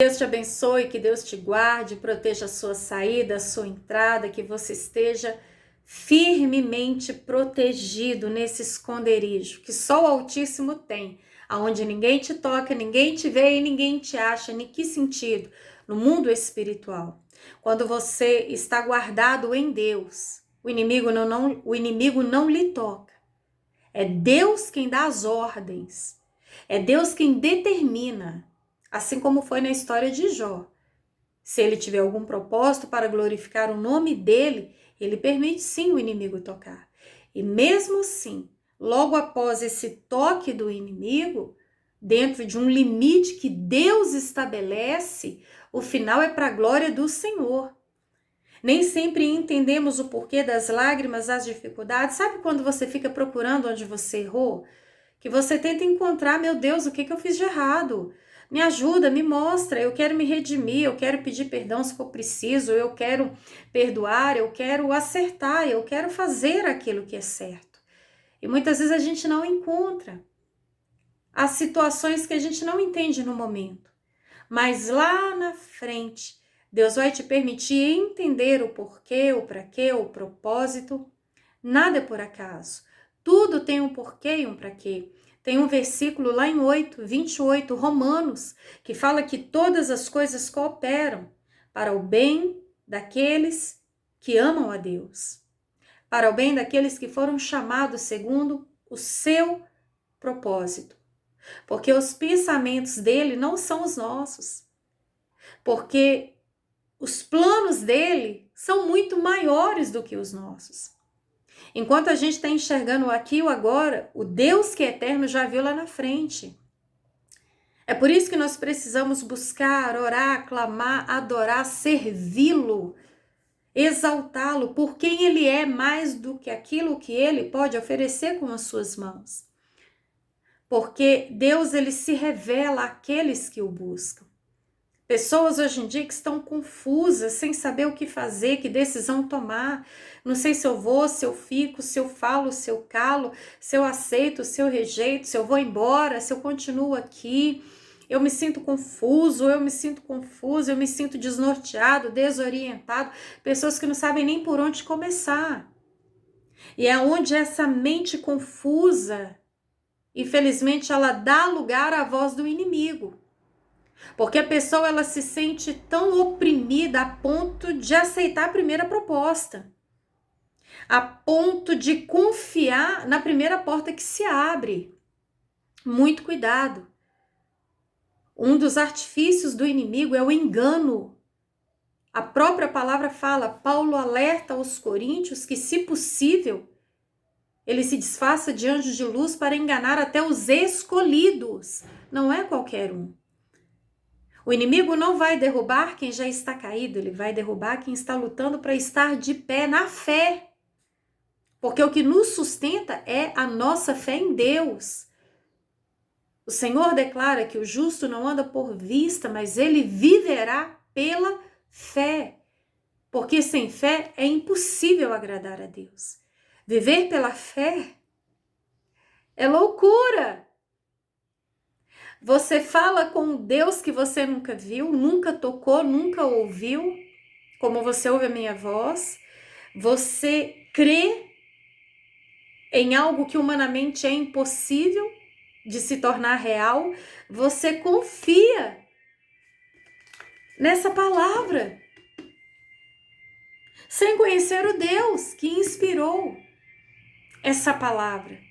Deus te abençoe, que Deus te guarde, proteja a sua saída, a sua entrada, que você esteja firmemente protegido nesse esconderijo que só o Altíssimo tem, aonde ninguém te toca, ninguém te vê e ninguém te acha. Em que sentido? No mundo espiritual. Quando você está guardado em Deus, o inimigo não lhe toca. É Deus quem dá as ordens. É Deus quem determina. Assim como foi na história de Jó. Se ele tiver algum propósito para glorificar o nome dele, ele permite sim o inimigo tocar. E mesmo assim, logo após esse toque do inimigo, dentro de um limite que Deus estabelece, o final é para a glória do Senhor. Nem sempre entendemos o porquê das lágrimas, das dificuldades. Sabe quando você fica procurando onde você errou? Que você tenta encontrar, meu Deus, o que eu fiz de errado? Me ajuda, me mostra, eu quero me redimir, eu quero pedir perdão se for preciso, eu quero perdoar, eu quero acertar, eu quero fazer aquilo que é certo. E muitas vezes a gente não encontra as situações que a gente não entende no momento. Mas lá na frente, Deus vai te permitir entender o porquê, o para quê, o propósito. Nada é por acaso. Tudo tem um porquê e um para quê. Tem um versículo lá em 28, Romanos, que fala que todas as coisas cooperam para o bem daqueles que amam a Deus, para o bem daqueles que foram chamados segundo o seu propósito. Porque os pensamentos dele não são os nossos. Porque os planos dele são muito maiores do que os nossos. Enquanto a gente está enxergando o aqui e o agora, o Deus que é eterno já viu lá na frente. É por isso que nós precisamos buscar, orar, clamar, adorar, servi-lo, exaltá-lo por quem ele é, mais do que aquilo que ele pode oferecer com as suas mãos. Porque Deus, ele se revela àqueles que o buscam. Pessoas hoje em dia que estão confusas, sem saber o que fazer, que decisão tomar. Não sei se eu vou, se eu fico, se eu falo, se eu calo, se eu aceito, se eu rejeito, se eu vou embora, se eu continuo aqui. Eu me sinto confuso, eu me sinto confuso, eu me sinto desnorteado, desorientado. Pessoas que não sabem nem por onde começar. E é onde essa mente confusa, infelizmente, ela dá lugar à voz do inimigo. Porque a pessoa ela se sente tão oprimida a ponto de aceitar a primeira proposta, a ponto de confiar na primeira porta que se abre. Muito cuidado. Um dos artifícios do inimigo é o engano. A própria palavra fala, Paulo alerta aos coríntios que, se possível, ele se disfarça de anjos de luz para enganar até os escolhidos. Não é qualquer um. O inimigo não vai derrubar quem já está caído, ele vai derrubar quem está lutando para estar de pé na fé. Porque o que nos sustenta é a nossa fé em Deus. O Senhor declara que o justo não anda por vista, mas ele viverá pela fé. Porque sem fé é impossível agradar a Deus. Viver pela fé é loucura. Você fala com Deus que você nunca viu, nunca tocou, nunca ouviu, como você ouve a minha voz. Você crê em algo que humanamente é impossível de se tornar real. Você confia nessa palavra, sem conhecer o Deus que inspirou essa palavra.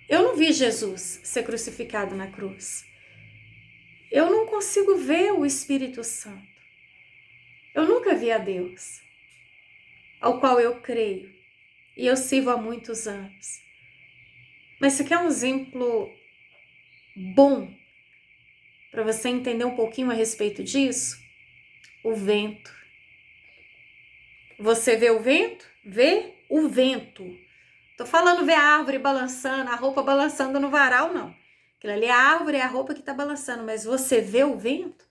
Eu não vi Jesus ser crucificado na cruz. Eu não consigo ver o Espírito Santo. Eu nunca vi a Deus, ao qual eu creio e eu sirvo há muitos anos. Mas você quer um exemplo bom para você entender um pouquinho a respeito disso? O vento. Você vê o vento? Vê o vento. Tô falando ver a árvore balançando, a roupa balançando no varal, não. Aquilo ali é a árvore, é a roupa que tá balançando, mas você vê o vento?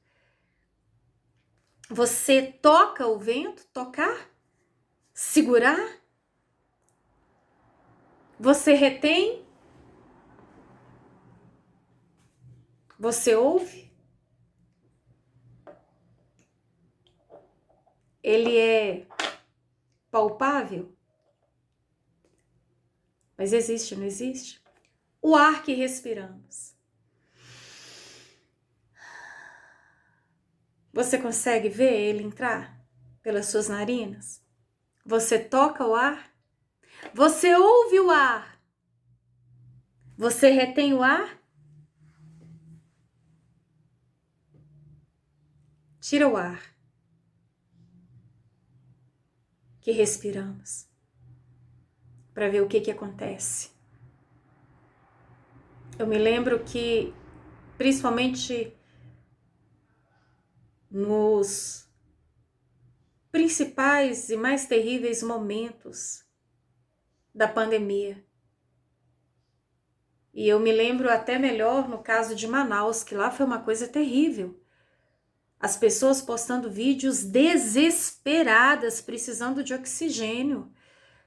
Você toca o vento? Tocar? Segurar? Você retém? Você ouve? ele é palpável? Mas existe, não existe? O ar que respiramos. Você consegue ver ele entrar pelas suas narinas? Você toca o ar? Você ouve o ar? Você retém o ar? Tira o ar que respiramos para ver o que acontece. Eu me lembro que, principalmente nos principais e mais terríveis momentos da pandemia, e eu me lembro até melhor no caso de Manaus, que lá foi uma coisa terrível. As pessoas postando vídeos desesperadas, precisando de oxigênio.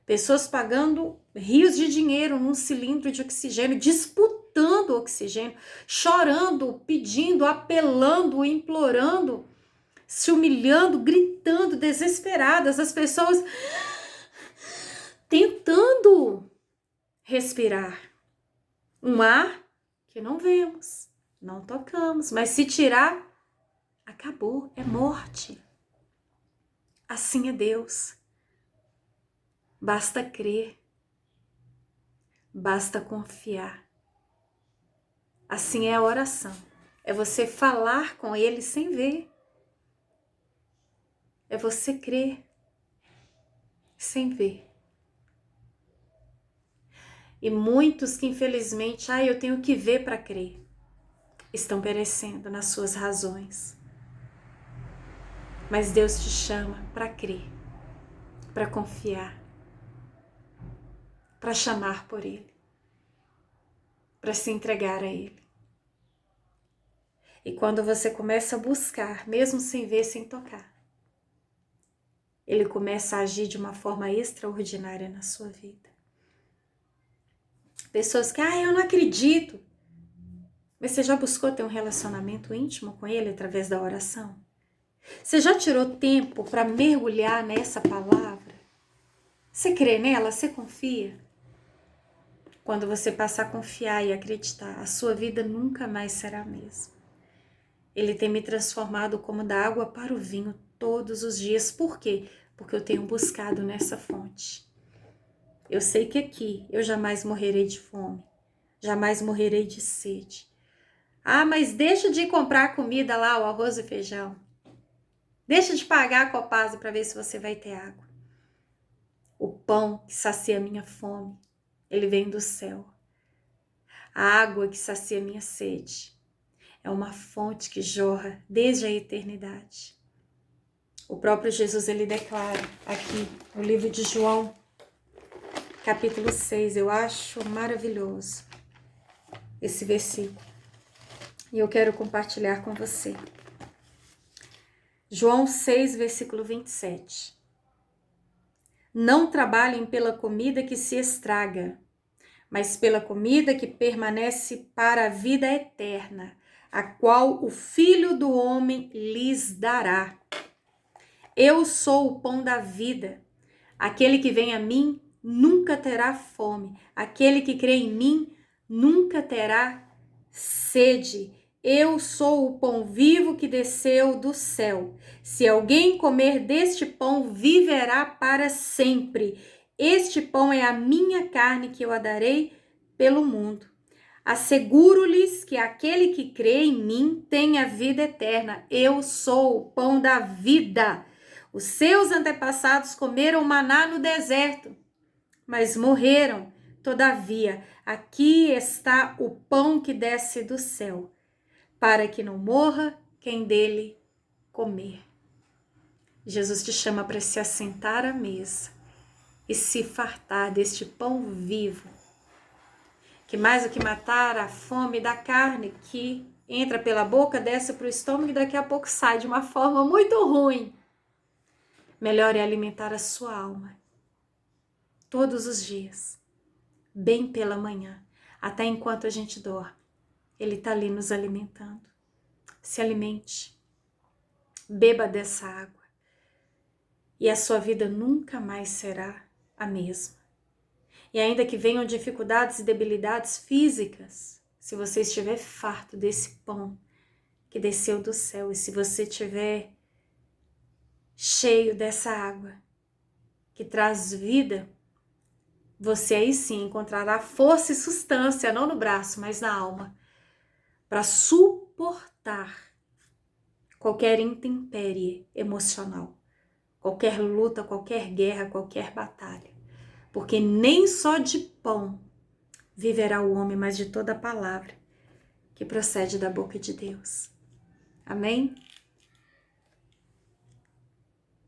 Pessoas pagando rios de dinheiro num cilindro de oxigênio, disputando oxigênio, chorando, pedindo, apelando, implorando, se humilhando, gritando, desesperadas. As pessoas tentando respirar um ar que não vemos, não tocamos, mas se tirar, acabou, é morte. Assim é Deus. Basta crer, basta confiar. Assim é a oração. É você falar com Ele sem ver. É você crer sem ver. E muitos que infelizmente, eu tenho que ver para crer, estão perecendo nas suas razões. Mas Deus te chama para crer, para confiar, para chamar por Ele, para se entregar a Ele. E quando você começa a buscar, mesmo sem ver, sem tocar, Ele começa a agir de uma forma extraordinária na sua vida. Pessoas que, eu não acredito. Mas você já buscou ter um relacionamento íntimo com Ele através da oração? Você já tirou tempo para mergulhar nessa palavra? Você crê nela? Você confia? Quando você passar a confiar e acreditar, a sua vida nunca mais será a mesma. Ele tem me transformado como da água para o vinho todos os dias. Por quê? Porque eu tenho buscado nessa fonte. Eu sei que aqui eu jamais morrerei de fome, jamais morrerei de sede. Mas deixa de comprar comida lá, o arroz e feijão. Deixa de pagar a Copasa para ver se você vai ter água. O pão que sacia a minha fome, ele vem do céu. A água que sacia a minha sede é uma fonte que jorra desde a eternidade. O próprio Jesus, ele declara aqui no livro de João, capítulo 6, eu acho maravilhoso esse versículo. E eu quero compartilhar com você. João 6, versículo 27. Não trabalhem pela comida que se estraga, mas pela comida que permanece para a vida eterna, a qual o Filho do Homem lhes dará. Eu sou o pão da vida. Aquele que vem a mim nunca terá fome. Aquele que crê em mim nunca terá sede. Eu sou o pão vivo que desceu do céu. Se alguém comer deste pão, viverá para sempre. Este pão é a minha carne que eu a darei pelo mundo. Asseguro-lhes que aquele que crê em mim tem a vida eterna. Eu sou o pão da vida. Os seus antepassados comeram maná no deserto, mas morreram. Todavia, aqui está o pão que desce do céu, para que não morra quem dele comer. Jesus te chama para se assentar à mesa e se fartar deste pão vivo, que mais do que matar a fome da carne que entra pela boca, desce para o estômago e daqui a pouco sai de uma forma muito ruim. Melhor é alimentar a sua alma todos os dias, bem pela manhã, até enquanto a gente dorme. Ele está ali nos alimentando. Se alimente, beba dessa água. e a sua vida nunca mais será a mesma. E ainda que venham dificuldades e debilidades físicas, se você estiver farto desse pão que desceu do céu, e se você estiver cheio dessa água que traz vida, você aí sim encontrará força e sustância, não no braço, mas na alma, para suportar qualquer intempérie emocional, qualquer luta, qualquer guerra, qualquer batalha. Porque nem só de pão viverá o homem, mas de toda a palavra que procede da boca de Deus. Amém?